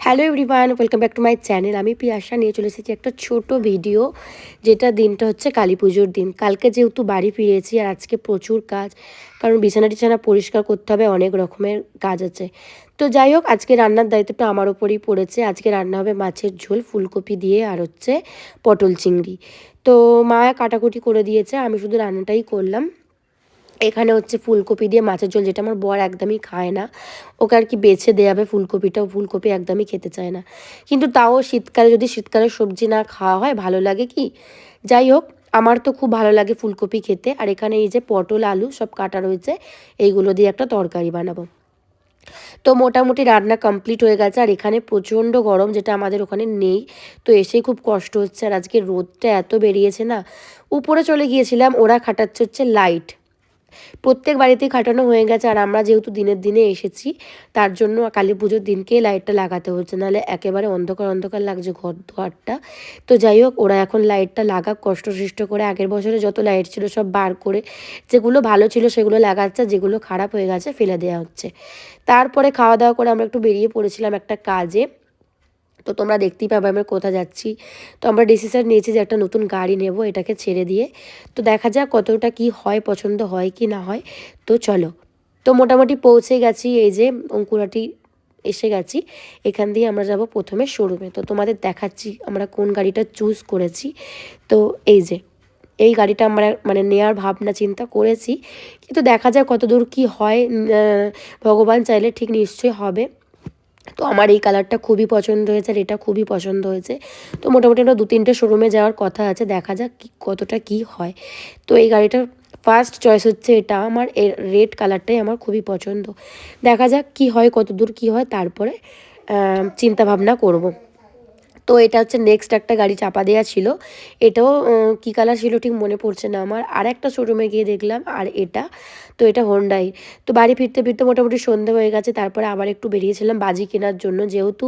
Hello everyone, welcome back to my channel. আমি পিয়াসা নিয়ে চলে এসেছি একটা ছোট ভিডিও, যেটা দিনটা হচ্ছে কালী পুজোর দিন। কালকে যেহেতু বাড়ি ফিরেছি আর আজকে প্রচুর কাজ, কারণ বিছানা টিছানা পরিষ্কার করতে হবে, অনেক রকমের কাজ আছে। তো যাই হোক, আজকে রান্নার দায়িত্বটা আমার ওপরই পড়েছে। আজকে রান্না হবে মাছের ঝোল ফুলকপি দিয়ে আর হচ্ছে পটল চিংড়ি। তো মা কাটাকুটি করে দিয়েছে, আমি শুধু রান্নাটাই করলাম। এখানে হচ্ছে ফুলকপি দিয়ে মাছের ঝোল, যেটা আমার বর একদমই খায় না। ওকে আর কি বেছে দেওয়া হবে ফুলকপিটাও, ফুলকপি একদমই খেতে চায় না। কিন্তু তাও শীতকালে যদি শীতকালের সবজি না খাওয়া হয় ভালো লাগে কি? যাই হোক, আমার তো খুব ভালো লাগে ফুলকপি খেতে। আর এখানে এই যে পটল আলু সব কাটা রয়েছে, এইগুলো দিয়ে একটা তরকারি বানাবো। তো মোটামুটি রান্না কমপ্লিট হয়ে গেছে। আর এখানে প্রচণ্ড গরম, যেটা আমাদের ওখানে নেই। তো এসেই খুব কষ্ট হচ্ছে। আর আজকে রোদটা এত বেরিয়েছে না। উপরে চলে গিয়েছিলাম, ওরা খাটাচ্ছে হচ্ছে লাইট। প্রত্যেক বাড়িতেই খাটানো হয়ে গেছে। আর আমরা যেহেতু দিনের দিনে এসেছি, তার জন্য কালী পুজোর দিনকেই লাইটটা লাগাতে হচ্ছে, নাহলে একেবারে অন্ধকার অন্ধকার লাগছে ঘর দুয়ারটা। তো যাই হোক, ওরা এখন লাইটটা লাগাক কষ্টসৃষ্ট করে। আগের বছরে যত লাইট ছিল সব বার করে, যেগুলো ভালো ছিল সেগুলো লাগাচ্ছে, যেগুলো খারাপ হয়ে গেছে ফেলে দেওয়া হচ্ছে। তারপরে খাওয়া দাওয়া করে আমরা একটু বেরিয়ে পড়েছিলাম একটা কাজে। তো তোমরা দেখতেই পাবে আমরা কোথায় যাচ্ছি। তো আমরা ডিসিশন নিয়েছি যে একটা নতুন গাড়ি নেব এটাকে ছেড়ে দিয়ে। তো দেখা যাক কতটা কি হয়, পছন্দ হয় কি না হয়। তো চলো। তো মোটামুটি পৌঁছে গেছি, এই যে অঙ্কুরাটি এসে গেছি। এখান দিয়ে আমরা যাব প্রথমে শোরুমে। তো তোমাদের দেখাচ্ছি আমরা কোন গাড়িটা চুজ করেছি। তো এই যে এই গাড়িটা আমরা মানে নেওয়ার ভাবনা চিন্তা করেছি, কিন্তু দেখা যাক কত দূর কী হয়। ভগবান চাইলে ঠিক নিশ্চয়ই হবে। তো আমার এই কালারটা খুবই পছন্দ হয়েছে আর এটা খুবই পছন্দ হয়েছে। তো মোটামুটি আমরা 2-3টে শোরুমে যাওয়ার কথা আছে, দেখা যাক কতটা কি হয়। তো এই গাড়িটার ফার্স্ট চয়েস হচ্ছে এটা আমার। এর রেড কালারটাই আমার খুবই পছন্দ। দেখা যাক কি হয়, কত দূর কী হয়, তারপরে চিন্তা ভাবনা করব। তো এটা হচ্ছে নেক্সট একটা গাড়ি চাপা দেওয়া ছিল। এটাও কী কালার ছিল ঠিক মনে পড়ছে না আমার। আর একটা শোরুমে গিয়ে দেখলাম, আর এটা তো এটা হোন্ডাই। তো বাড়ি ফিরতে ফিরতে মোটামুটি সন্ধে হয়ে গেছে। তারপরে আবার একটু বেরিয়েছিলাম বাজি কেনার জন্য, যেহেতু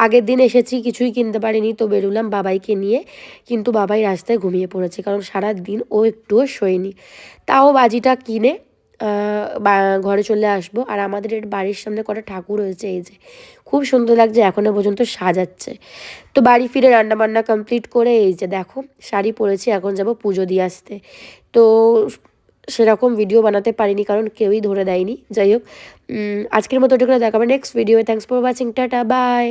আগের দিন এসেছি কিছুই কিনতে পারিনি। তো বেরোলাম বাবাইকে নিয়ে, কিন্তু বাবাই রাস্তায় ঘুমিয়ে পড়েছে, কারণ সারা দিন ও একটুও শোয়নি। তাও বাজিটা কিনে বা ঘরে চলে আসবো। আর আমাদের এর বাড়ির সামনে কটা ঠাকুর হয়েছে, এই যে খুব সুন্দর লাগছে, এখনও পর্যন্ত সাজাচ্ছে। তো বাড়ি ফিরে রান্নাবান্না কমপ্লিট করে এই যে দেখো শাড়ি পরেছি, এখন যাব পুজো দিয়ে আসতে। তো সেরকম ভিডিও বানাতে পারিনি, কারণ কেউই ধরে দেয়নি। যাই হোক, আজকের মতো এটুকু দেখাবে next video. Thanks for watching, tata bye.